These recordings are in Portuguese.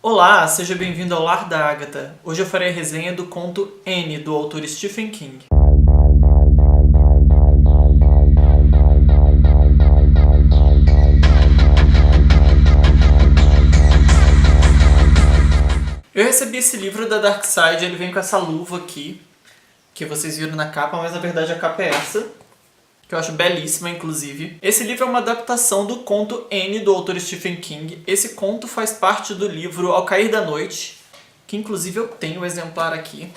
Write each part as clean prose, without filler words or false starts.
Olá, seja bem-vindo ao Lar da Agatha. Hoje eu farei a resenha do conto N, do autor Stephen King. Eu recebi esse livro da Dark Side, ele vem com essa luva aqui, que vocês viram na capa, mas na verdade a capa é essa, que eu acho belíssima, inclusive. Esse livro é uma adaptação do conto N, do autor Stephen King. Esse conto faz parte do livro Ao Cair da Noite, que inclusive eu tenho o exemplar aqui.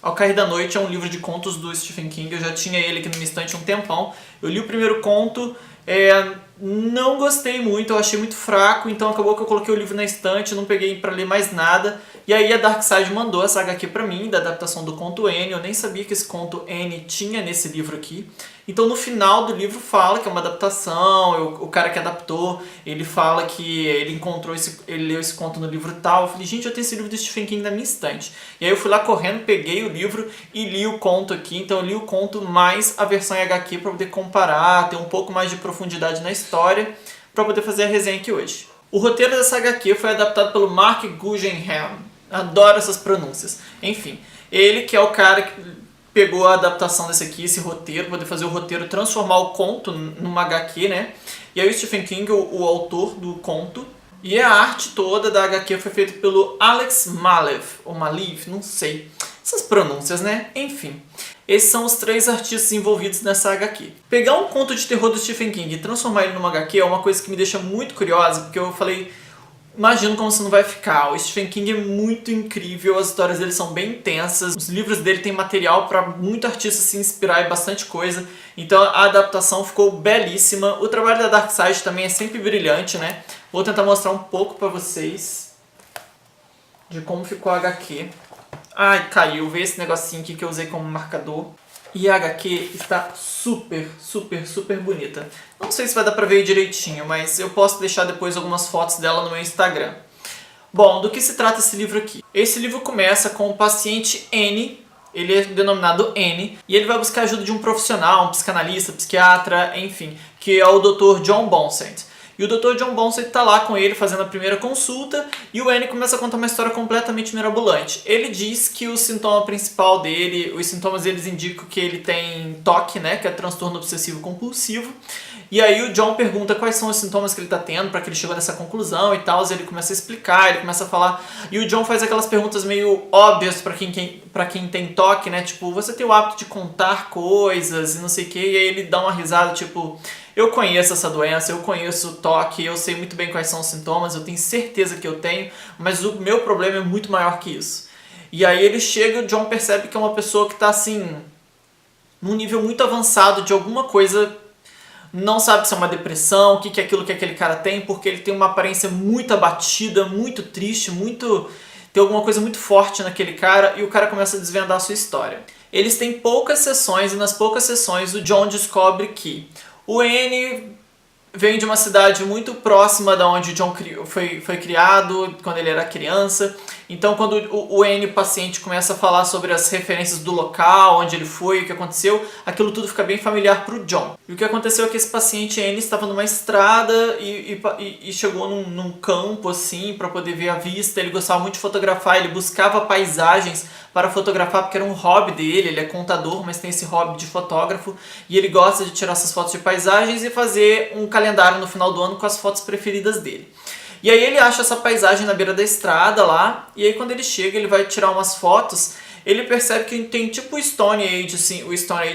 Ao Cair da Noite é um livro de contos do Stephen King, eu já tinha ele aqui na minha estante há um tempão. Eu li o primeiro conto, não gostei muito, eu achei muito fraco, então acabou que eu coloquei o livro na estante, não peguei pra ler mais nada. E aí a Dark Side mandou essa HQ pra mim, da adaptação do conto N. Eu nem sabia que esse conto N tinha nesse livro aqui. Então no final do livro fala que é uma adaptação, o cara que adaptou, ele fala que ele leu esse conto no livro tal. Eu falei, gente, eu tenho esse livro do Stephen King na minha estante. E aí eu fui lá correndo, peguei o livro e li o conto aqui. Então eu li o conto mais a versão em HQ para poder comparar, ter um pouco mais de profundidade na história, para poder fazer a resenha aqui hoje. O roteiro dessa HQ foi adaptado pelo Mark Guggenheim. Adoro essas pronúncias. Enfim, ele que é o cara que pegou a adaptação desse aqui, esse roteiro, poder fazer o roteiro, transformar o conto numa HQ, né? E aí o Stephen King, o autor do conto, e a arte toda da HQ foi feita pelo Alex Malev, ou Malev, não sei. Essas pronúncias, né? Enfim. Esses são os três artistas envolvidos nessa HQ. Pegar um conto de terror do Stephen King e transformar ele numa HQ é uma coisa que me deixa muito curiosa, porque eu falei, imagino como isso não vai ficar. O Stephen King é muito incrível, as histórias dele são bem intensas, os livros dele têm material para muito artista se inspirar e bastante coisa, então a adaptação ficou belíssima. O trabalho da Dark Side também é sempre brilhante, né? Vou tentar mostrar um pouco para vocês de como ficou a HQ. Ai, caiu, vê esse negocinho aqui que eu usei como marcador. E a HQ está super, super, super bonita. Não sei se vai dar pra ver direitinho, mas eu posso deixar depois algumas fotos dela no meu Instagram. Bom, do que se trata esse livro aqui? Esse livro começa com o paciente N, ele é denominado N, e ele vai buscar ajuda de um profissional, um psicanalista, psiquiatra, enfim, que é o Dr. John Bonsett. E o Dr. John Bonsett está lá com ele fazendo a primeira consulta e o N começa a contar uma história completamente mirabolante. Ele diz que o sintoma principal dele, os sintomas eles indicam que ele tem TOC, né, que é transtorno obsessivo compulsivo. E aí o John pergunta quais são os sintomas que ele está tendo para que ele chegou nessa conclusão e tal, e ele começa a explicar, ele começa a falar, e o John faz aquelas perguntas meio óbvias para quem tem TOC, né, tipo, você tem o hábito de contar coisas e não sei o que, e aí ele dá uma risada, tipo, eu conheço essa doença, eu conheço o TOC, eu sei muito bem quais são os sintomas, eu tenho certeza que eu tenho, mas o meu problema é muito maior que isso. E aí ele chega e o John percebe que é uma pessoa que está assim, num nível muito avançado de alguma coisa, não sabe se é uma depressão, o que é aquilo que aquele cara tem, porque ele tem uma aparência muito abatida, muito triste, tem alguma coisa muito forte naquele cara, e o cara começa a desvendar a sua história. Eles têm poucas sessões, e nas poucas sessões o John descobre que o N vem de uma cidade muito próxima da onde o John foi criado, quando ele era criança. Então quando o N, paciente, começa a falar sobre as referências do local, onde ele foi, o que aconteceu, aquilo tudo fica bem familiar para o John. E o que aconteceu é que esse paciente N estava numa estrada e chegou num campo assim para poder ver a vista. Ele gostava muito de fotografar, ele buscava paisagens para fotografar porque era um hobby dele. Ele é contador, mas tem esse hobby de fotógrafo e ele gosta de tirar essas fotos de paisagens e fazer um calendário no final do ano com as fotos preferidas dele. E aí ele acha essa paisagem na beira da estrada lá, e aí quando ele chega, ele vai tirar umas fotos, ele percebe que tem tipo o Stone Age,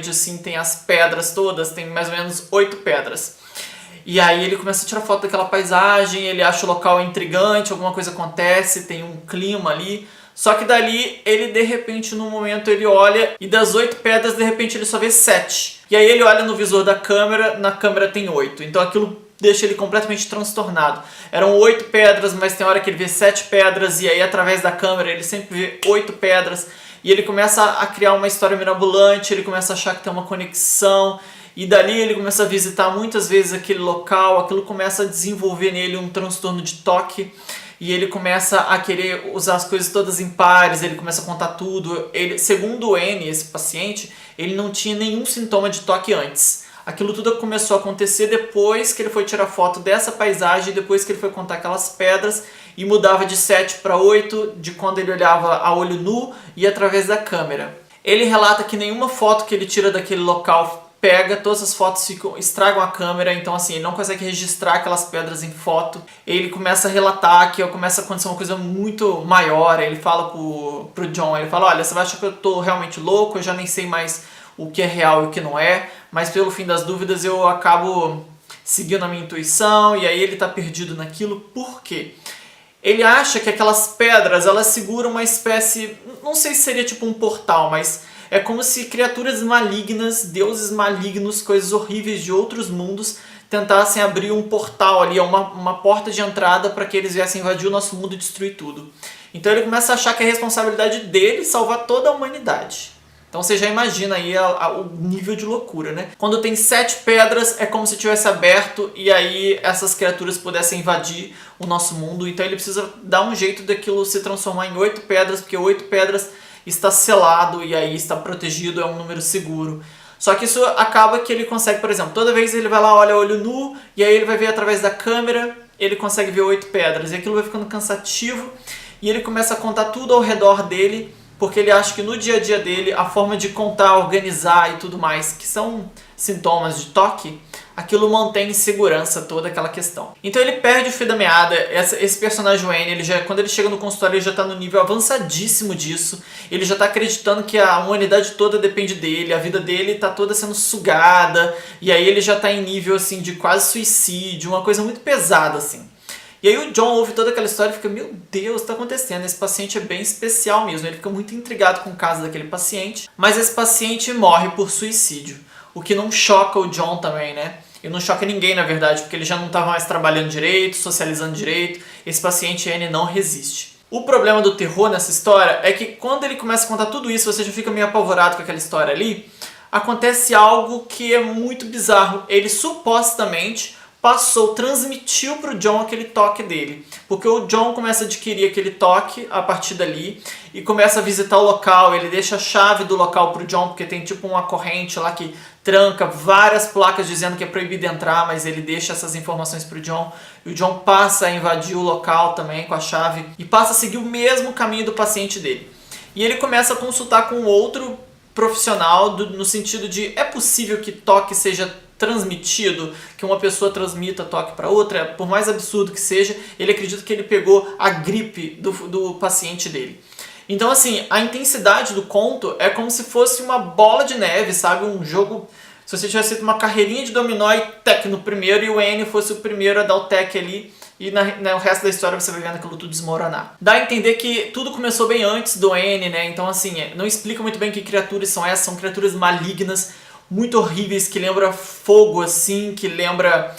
assim, tem as pedras todas, tem mais ou menos 8 pedras. E aí ele começa a tirar foto daquela paisagem, ele acha o local intrigante, alguma coisa acontece, tem um clima ali. Só que dali, ele de repente, num momento, ele olha e das 8 pedras, de repente, ele só vê 7. E aí ele olha no visor da câmera, na câmera tem 8. Então aquilo deixa ele completamente transtornado. Eram 8 pedras, mas tem hora que ele vê 7 pedras, e aí através da câmera ele sempre vê 8 pedras. E ele começa a criar uma história mirabolante, ele começa a achar que tem uma conexão. E dali ele começa a visitar muitas vezes aquele local, aquilo começa a desenvolver nele um transtorno de TOC. E ele começa a querer usar as coisas todas em pares, ele começa a contar tudo. Ele, segundo o N, esse paciente, ele não tinha nenhum sintoma de TOC antes. Aquilo tudo começou a acontecer depois que ele foi tirar foto dessa paisagem, depois que ele foi contar aquelas pedras, e mudava de 7 para 8 de quando ele olhava a olho nu e através da câmera. Ele relata que nenhuma foto que ele tira daquele local pega, todas as fotos estragam a câmera, então assim, ele não consegue registrar aquelas pedras em foto. Ele começa a relatar que começa a acontecer uma coisa muito maior. Ele fala pro John, ele fala, olha, você vai achar que eu tô realmente louco, eu já nem sei mais o que é real e o que não é, mas pelo fim das dúvidas eu acabo seguindo a minha intuição, e aí ele tá perdido naquilo. Por quê? Ele acha que aquelas pedras, elas seguram uma espécie, não sei se seria tipo um portal, mas é como se criaturas malignas, deuses malignos, coisas horríveis de outros mundos tentassem abrir um portal ali, uma porta de entrada para que eles viessem invadir o nosso mundo e destruir tudo. Então ele começa a achar que é responsabilidade dele salvar toda a humanidade. Então você já imagina aí o nível de loucura, né? Quando tem 7 pedras, é como se tivesse aberto e aí essas criaturas pudessem invadir o nosso mundo. Então ele precisa dar um jeito daquilo se transformar em 8 pedras, porque 8 pedras está selado e aí está protegido, é um número seguro. Só que isso acaba que ele consegue, por exemplo, toda vez ele vai lá, olha olho nu, e aí ele vai ver através da câmera, ele consegue ver 8 pedras. E aquilo vai ficando cansativo e ele começa a contar tudo ao redor dele, porque ele acha que no dia a dia dele, a forma de contar, organizar e tudo mais, que são sintomas de toque, aquilo mantém em segurança toda aquela questão. Então ele perde o fio da meada. Esse personagem Wayne, quando ele chega no consultório, ele já está no nível avançadíssimo disso. Ele já está acreditando que a humanidade toda depende dele, a vida dele está toda sendo sugada, e aí ele já está em nível assim, de quase suicídio, uma coisa muito pesada assim. E aí o John ouve toda aquela história e fica, meu Deus, o que está acontecendo? Esse paciente é bem especial mesmo. Ele fica muito intrigado com o caso daquele paciente, mas esse paciente morre por suicídio, o que não choca o John também, né? E não choca ninguém, na verdade, porque ele já não estava mais trabalhando direito, socializando direito. Esse paciente N não resiste. O problema do terror nessa história é que quando ele começa a contar tudo isso, você já fica meio apavorado com aquela história ali, acontece algo que é muito bizarro. Ele supostamente transmitiu para o John aquele toque dele. Porque o John começa a adquirir aquele toque a partir dali e começa a visitar o local. Ele deixa a chave do local para o John, porque tem tipo uma corrente lá que tranca, várias placas dizendo que é proibido entrar, mas ele deixa essas informações para o John. E o John passa a invadir o local também com a chave e passa a seguir o mesmo caminho do paciente dele. E ele começa a consultar com outro profissional no sentido de, é possível que toque seja transmitido, que uma pessoa transmita toque para outra? Por mais absurdo que seja, ele acredita que ele pegou a gripe do paciente dele. Então assim, a intensidade do conto é como se fosse uma bola de neve, sabe? Um jogo, se você tivesse feito uma carreirinha de dominó e tec no primeiro e o N fosse o primeiro a dar o tec ali, e no resto da história você vai vendo aquilo tudo desmoronar. Dá a entender que tudo começou bem antes do N, né? Então assim, não explica muito bem que criaturas são essas, são criaturas malignas, muito horríveis, que lembra fogo assim, que lembra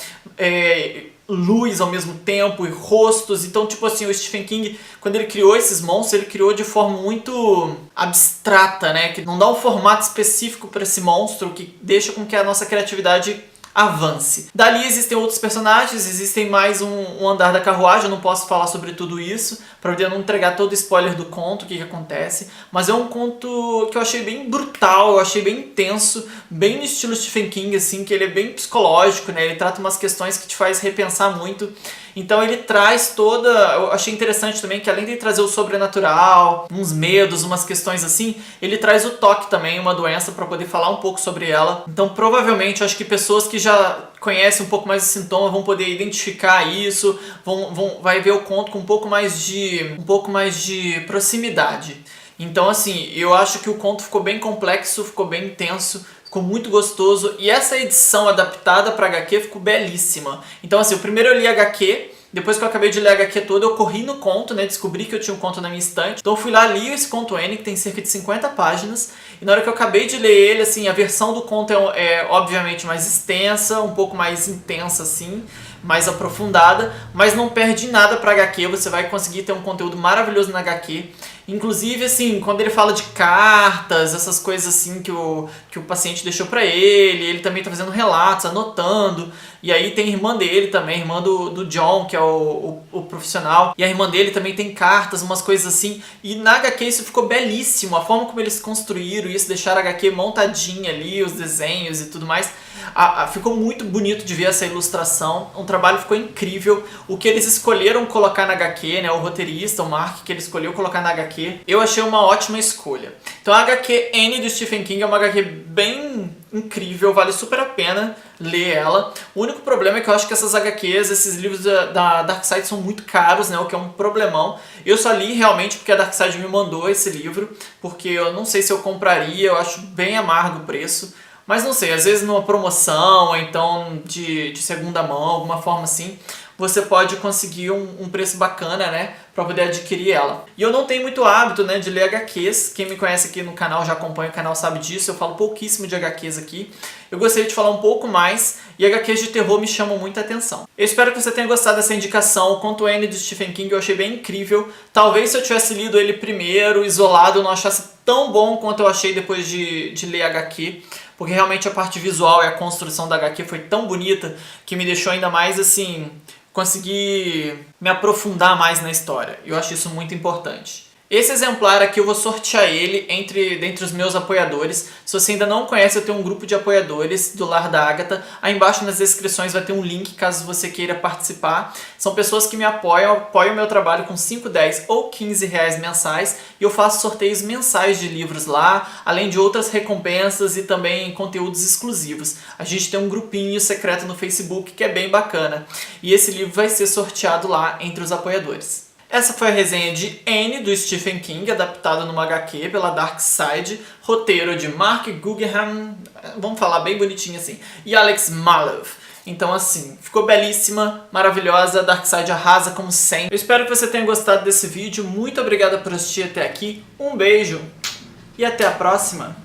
luz ao mesmo tempo e rostos. Então tipo assim, o Stephen King, quando ele criou esses monstros, ele criou de forma muito abstrata, né? Que não dá um formato específico para esse monstro, que deixa com que a nossa criatividade avance. Dali existem outros personagens, existem mais um andar da carruagem. Eu não posso falar sobre tudo isso para poder não entregar todo o spoiler do conto, o que acontece, mas é um conto que eu achei bem brutal, eu achei bem intenso, bem no estilo Stephen King, assim, que ele é bem psicológico, né? Ele trata umas questões que te faz repensar muito. Então ele traz eu achei interessante também que além de trazer o sobrenatural, uns medos, umas questões assim, ele traz o toque também, uma doença, para poder falar um pouco sobre ela. Então provavelmente eu acho que pessoas que já conhecem um pouco mais de sintoma vão poder identificar isso, vai ver o conto com um pouco mais de proximidade. Então assim, eu acho que o conto ficou bem complexo, ficou bem intenso, ficou muito gostoso, e essa edição adaptada para HQ ficou belíssima. Então assim, o primeiro eu li HQ, depois que eu acabei de ler a HQ toda, eu corri no conto, né, descobri que eu tinha um conto na minha estante, então eu fui lá, li esse conto N, que tem cerca de 50 páginas, e na hora que eu acabei de ler ele, assim, a versão do conto é obviamente mais extensa, um pouco mais intensa, assim, mais aprofundada, mas não perde nada para HQ, você vai conseguir ter um conteúdo maravilhoso na HQ. Inclusive, assim, quando ele fala de cartas, essas coisas assim que o paciente deixou pra ele também tá fazendo relatos, anotando, e aí tem a irmã dele também, a irmã do John, que é o profissional, e a irmã dele também tem cartas, umas coisas assim, e na HQ isso ficou belíssimo, a forma como eles construíram isso, deixaram a HQ montadinha ali, os desenhos e tudo mais, Ficou muito bonito de ver essa ilustração, o trabalho ficou incrível. O que eles escolheram colocar na HQ, né, o roteirista, o Mark, que ele escolheu colocar na HQ, eu achei uma ótima escolha. Então a HQ N do Stephen King é uma HQ bem incrível, vale super a pena ler ela. O único problema é que eu acho que essas HQs, esses livros da Darkside são muito caros, né, o que é um problemão. Eu só li realmente porque a Darkside me mandou esse livro, porque eu não sei se eu compraria, eu acho bem amargo o preço. Mas não sei, às vezes numa promoção, ou então de segunda mão, alguma forma assim, você pode conseguir um preço bacana, né, pra poder adquirir ela. E eu não tenho muito hábito, né, de ler HQs. Quem me conhece aqui no canal, já acompanha o canal, sabe disso. Eu falo pouquíssimo de HQs aqui. Eu gostaria de falar um pouco mais, e HQs de terror me chamam muita atenção. Eu espero que você tenha gostado dessa indicação. O Conto N do Stephen King eu achei bem incrível. Talvez se eu tivesse lido ele primeiro, isolado, eu não achasse tão bom quanto eu achei depois de ler HQ. Porque realmente a parte visual e a construção da HQ foi tão bonita que me deixou ainda mais assim, conseguir me aprofundar mais na história. Eu acho isso muito importante. Esse exemplar aqui eu vou sortear ele dentre os meus apoiadores. Se você ainda não conhece, eu tenho um grupo de apoiadores do Lar da Agatha. Aí embaixo nas descrições vai ter um link caso você queira participar. São pessoas que me apoiam o meu trabalho com 5, 10 ou 15 reais mensais. E eu faço sorteios mensais de livros lá, além de outras recompensas e também conteúdos exclusivos. A gente tem um grupinho secreto no Facebook que é bem bacana. E esse livro vai ser sorteado lá entre os apoiadores. Essa foi a resenha de N, do Stephen King, adaptado numa HQ pela Darkside, roteiro de Mark Guggenheim, vamos falar bem bonitinho assim, e Alex Malev. Então assim, ficou belíssima, maravilhosa, Darkside arrasa como sempre. Eu espero que você tenha gostado desse vídeo, muito obrigada por assistir até aqui, um beijo e até a próxima!